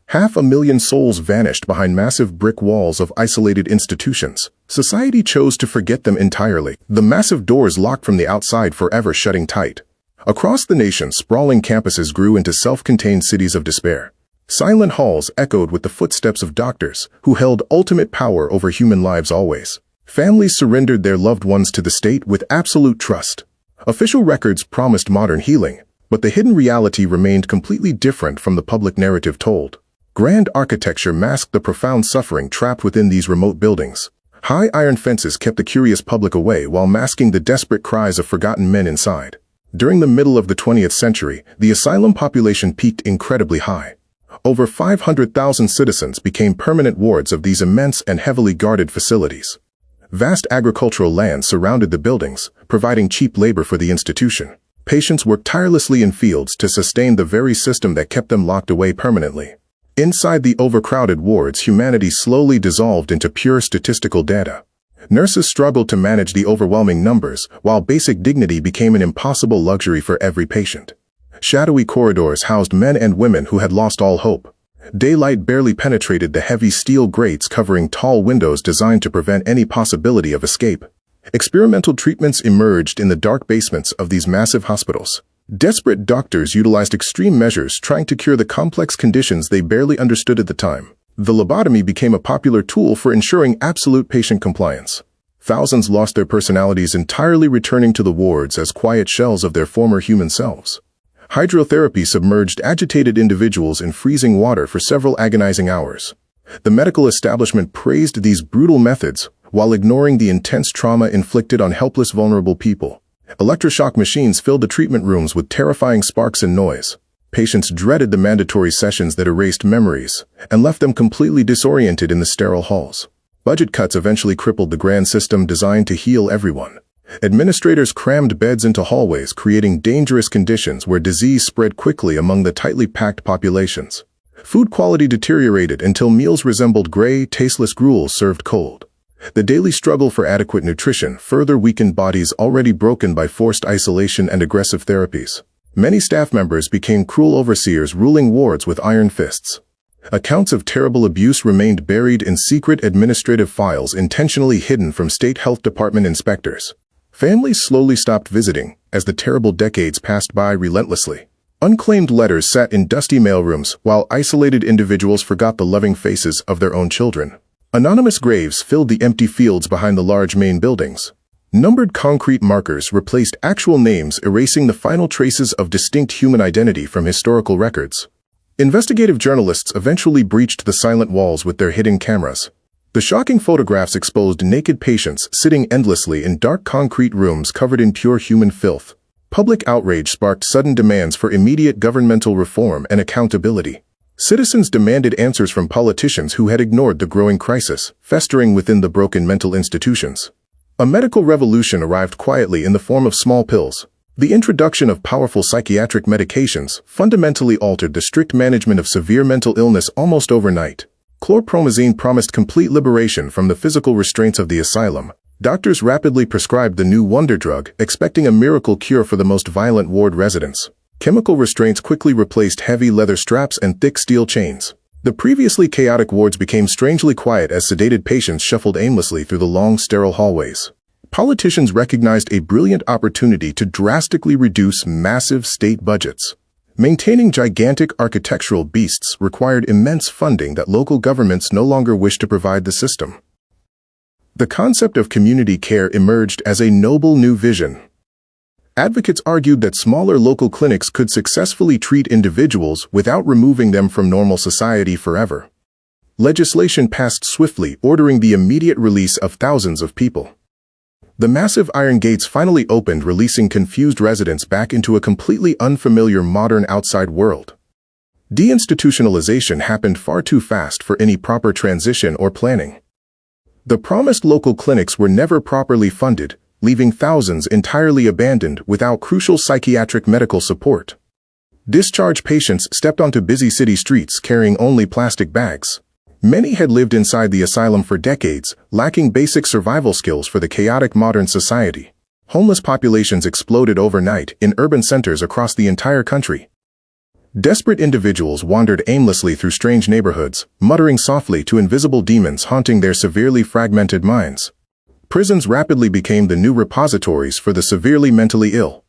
500,000 souls vanished behind massive brick walls of isolated institutions. Society chose to forget them entirely, the massive doors locked from the outside forever shutting tight. Across the nation, sprawling campuses grew into self-contained cities of despair. Silent halls echoed with the footsteps of doctors who held ultimate power over human lives always. Families surrendered their loved ones to the state with absolute trust. Official records promised modern healing, but the hidden reality remained completely different from the public narrative told. Grand architecture masked the profound suffering trapped within these remote buildings. High iron fences kept the curious public away while masking the desperate cries of forgotten men inside. During the middle of the 20th century, the asylum population peaked incredibly high. Over 500,000 citizens became permanent wards of these immense and heavily guarded facilities. Vast agricultural lands surrounded the buildings, providing cheap labor for the institution. Patients worked tirelessly in fields to sustain the very system that kept them locked away permanently. Inside the overcrowded wards, humanity slowly dissolved into pure statistical data. Nurses struggled to manage the overwhelming numbers, while basic dignity became an impossible luxury for every patient. Shadowy corridors housed men and women who had lost all hope. Daylight barely penetrated the heavy steel grates covering tall windows designed to prevent any possibility of escape. Experimental treatments emerged in the dark basements of these massive hospitals. Desperate doctors utilized extreme measures trying to cure the complex conditions they barely understood at the time. The lobotomy became a popular tool for ensuring absolute patient compliance. Thousands lost their personalities entirely, returning to the wards as quiet shells of their former human selves. Hydrotherapy submerged agitated individuals in freezing water for several agonizing hours. The medical establishment praised these brutal methods while ignoring the intense trauma inflicted on helpless, vulnerable people. Electroshock machines filled the treatment rooms with terrifying sparks and noise. Patients dreaded the mandatory sessions that erased memories and left them completely disoriented in the sterile halls. Budget cuts eventually crippled the grand system designed to heal everyone. Administrators crammed beds into hallways, creating dangerous conditions where disease spread quickly among the tightly packed populations. Food quality deteriorated until meals resembled gray, tasteless gruel served cold. The daily struggle for adequate nutrition further weakened bodies already broken by forced isolation and aggressive therapies. Many staff members became cruel overseers, ruling wards with iron fists. Accounts of terrible abuse remained buried in secret administrative files intentionally hidden from state health department inspectors. Families slowly stopped visiting as the terrible decades passed by relentlessly. Unclaimed letters sat in dusty mailrooms while isolated individuals forgot the loving faces of their own children. Anonymous graves filled the empty fields behind the large main buildings. Numbered concrete markers replaced actual names, erasing the final traces of distinct human identity from historical records. Investigative journalists eventually breached the silent walls with their hidden cameras. The shocking photographs exposed naked patients sitting endlessly in dark concrete rooms covered in pure human filth. Public outrage sparked sudden demands for immediate governmental reform and accountability. Citizens demanded answers from politicians who had ignored the growing crisis, festering within the broken mental institutions. A medical revolution arrived quietly in the form of small pills. The introduction of powerful psychiatric medications fundamentally altered the strict management of severe mental illness almost overnight. Chlorpromazine promised complete liberation from the physical restraints of the asylum. Doctors rapidly prescribed the new wonder drug, expecting a miracle cure for the most violent ward residents. Chemical restraints quickly replaced heavy leather straps and thick steel chains. The previously chaotic wards became strangely quiet as sedated patients shuffled aimlessly through the long, sterile hallways. Politicians recognized a brilliant opportunity to drastically reduce massive state budgets. Maintaining gigantic architectural beasts required immense funding that local governments no longer wished to provide the system. The concept of community care emerged as a noble new vision. Advocates argued that smaller local clinics could successfully treat individuals without removing them from normal society forever. Legislation passed swiftly, ordering the immediate release of thousands of people. The massive iron gates finally opened, releasing confused residents back into a completely unfamiliar modern outside world. Deinstitutionalization happened far too fast for any proper transition or planning. The promised local clinics were never properly funded, leaving thousands entirely abandoned without crucial psychiatric medical support. Discharged patients stepped onto busy city streets carrying only plastic bags. Many had lived inside the asylum for decades, lacking basic survival skills for the chaotic modern society. Homeless populations exploded overnight in urban centers across the entire country. Desperate individuals wandered aimlessly through strange neighborhoods, muttering softly to invisible demons haunting their severely fragmented minds. Prisons rapidly became the new repositories for the severely mentally ill.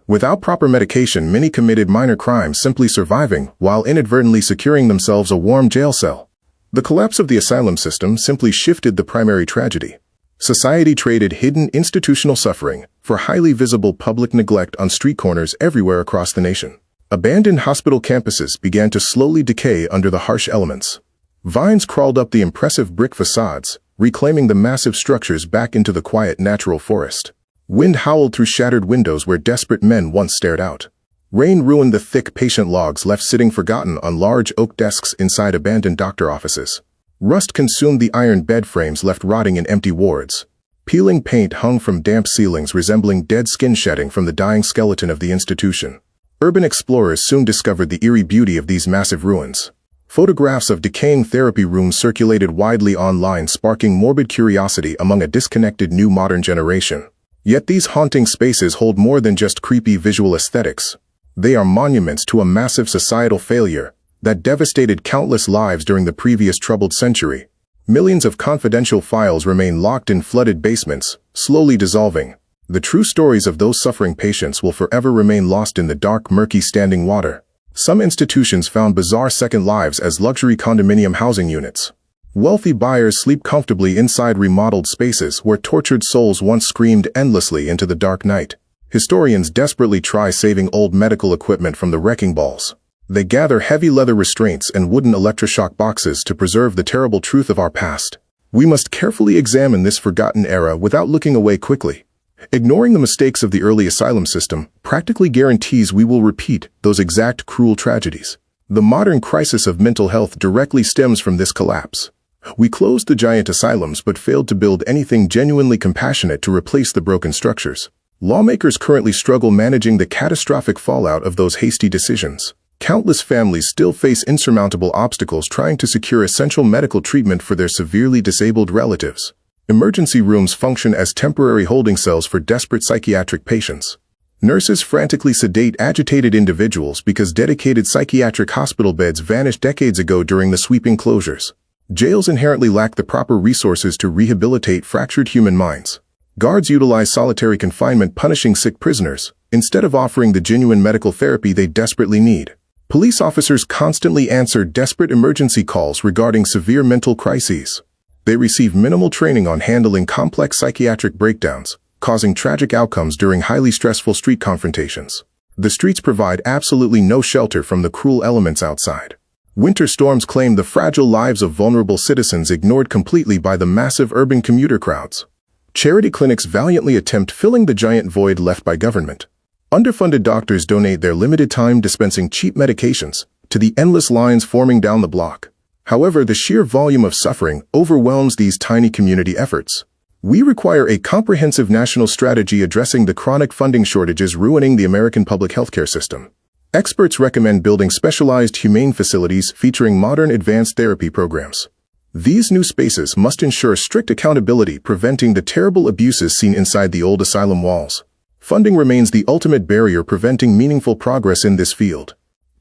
Without proper medication, many committed minor crimes, simply surviving while inadvertently securing themselves a warm jail cell. The collapse of the asylum system simply shifted the primary tragedy. Society traded hidden institutional suffering for highly visible public neglect on street corners everywhere across the nation. Abandoned hospital campuses began to slowly decay under the harsh elements. Vines crawled up the impressive brick facades, reclaiming the massive structures back into the quiet natural forest. Wind howled through shattered windows where desperate men once stared out. Rain ruined the thick patient logs left sitting forgotten on large oak desks inside abandoned doctor offices. Rust consumed the iron bed frames left rotting in empty wards. Peeling paint hung from damp ceilings resembling dead skin shedding from the dying skeleton of the institution. Urban explorers soon discovered the eerie beauty of these massive ruins. Photographs of decaying therapy rooms circulated widely online, sparking morbid curiosity among a disconnected new modern generation. Yet these haunting spaces hold more than just creepy visual aesthetics. They are monuments to a massive societal failure that devastated countless lives during the previous troubled century. Millions of confidential files remain locked in flooded basements, slowly dissolving. The true stories of those suffering patients will forever remain lost in the dark, murky standing water. Some institutions found bizarre second lives as luxury condominium housing units. Wealthy buyers sleep comfortably inside remodeled spaces where tortured souls once screamed endlessly into the dark night. Historians desperately try saving old medical equipment from the wrecking balls. They gather heavy leather restraints and wooden electroshock boxes to preserve the terrible truth of our past. We must carefully examine this forgotten era without looking away quickly. Ignoring the mistakes of the early asylum system practically guarantees we will repeat those exact cruel tragedies. The modern crisis of mental health directly stems from this collapse. We closed the giant asylums but failed to build anything genuinely compassionate to replace the broken structures. Lawmakers currently struggle managing the catastrophic fallout of those hasty decisions. Countless families still face insurmountable obstacles trying to secure essential medical treatment for their severely disabled relatives. Emergency rooms function as temporary holding cells for desperate psychiatric patients. Nurses frantically sedate agitated individuals because dedicated psychiatric hospital beds vanished decades ago during the sweeping closures. Jails inherently lack the proper resources to rehabilitate fractured human minds. Guards utilize solitary confinement, punishing sick prisoners, instead of offering the genuine medical therapy they desperately need. Police officers constantly answer desperate emergency calls regarding severe mental crises. They receive minimal training on handling complex psychiatric breakdowns, causing tragic outcomes during highly stressful street confrontations. The streets provide absolutely no shelter from the cruel elements outside. Winter storms claim the fragile lives of vulnerable citizens, ignored completely by the massive urban commuter crowds. Charity clinics valiantly attempt filling the giant void left by government. Underfunded doctors donate their limited time dispensing cheap medications to the endless lines forming down the block. However, the sheer volume of suffering overwhelms these tiny community efforts. We require a comprehensive national strategy addressing the chronic funding shortages ruining the American public healthcare system. Experts recommend building specialized humane facilities featuring modern advanced therapy programs. These new spaces must ensure strict accountability, preventing the terrible abuses seen inside the old asylum walls. Funding remains the ultimate barrier preventing meaningful progress in this field.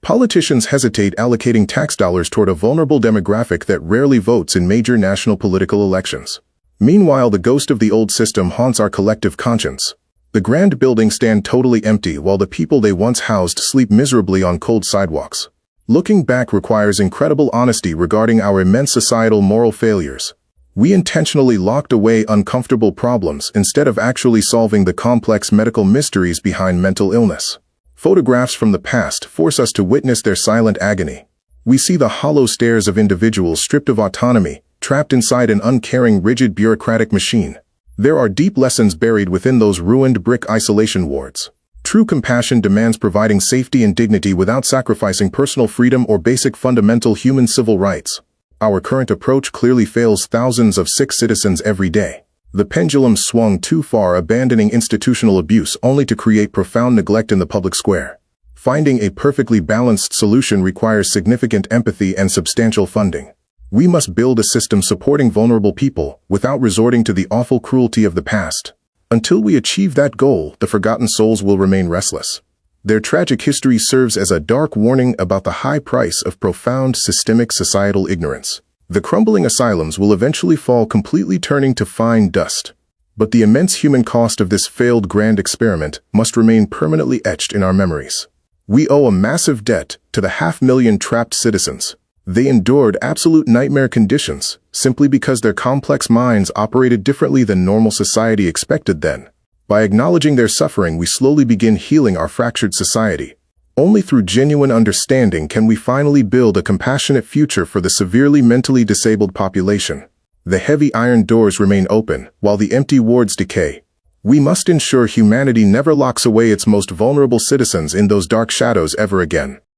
Politicians hesitate allocating tax dollars toward a vulnerable demographic that rarely votes in major national political elections. Meanwhile, the ghost of the old system haunts our collective conscience. The grand buildings stand totally empty while the people they once housed sleep miserably on cold sidewalks. Looking back requires incredible honesty regarding our immense societal moral failures. We intentionally locked away uncomfortable problems instead of actually solving the complex medical mysteries behind mental illness. Photographs from the past force us to witness their silent agony. We see the hollow stares of individuals stripped of autonomy, trapped inside an uncaring, rigid bureaucratic machine. There are deep lessons buried within those ruined brick isolation wards. True compassion demands providing safety and dignity without sacrificing personal freedom or basic fundamental human civil rights. Our current approach clearly fails thousands of sick citizens every day. The pendulum swung too far, abandoning institutional abuse only to create profound neglect in the public square. Finding a perfectly balanced solution requires significant empathy and substantial funding. We must build a system supporting vulnerable people without resorting to the awful cruelty of the past. Until we achieve that goal, the forgotten souls will remain restless. Their tragic history serves as a dark warning about the high price of profound systemic societal ignorance. The crumbling asylums will eventually fall, completely turning to fine dust. But the immense human cost of this failed grand experiment must remain permanently etched in our memories. We owe a massive debt to the 500,000 trapped citizens. They endured absolute nightmare conditions simply because their complex minds operated differently than normal society expected then. By acknowledging their suffering, we slowly begin healing our fractured society. Only through genuine understanding can we finally build a compassionate future for the severely mentally disabled population. The heavy iron doors remain open, while the empty wards decay. We must ensure humanity never locks away its most vulnerable citizens in those dark shadows ever again.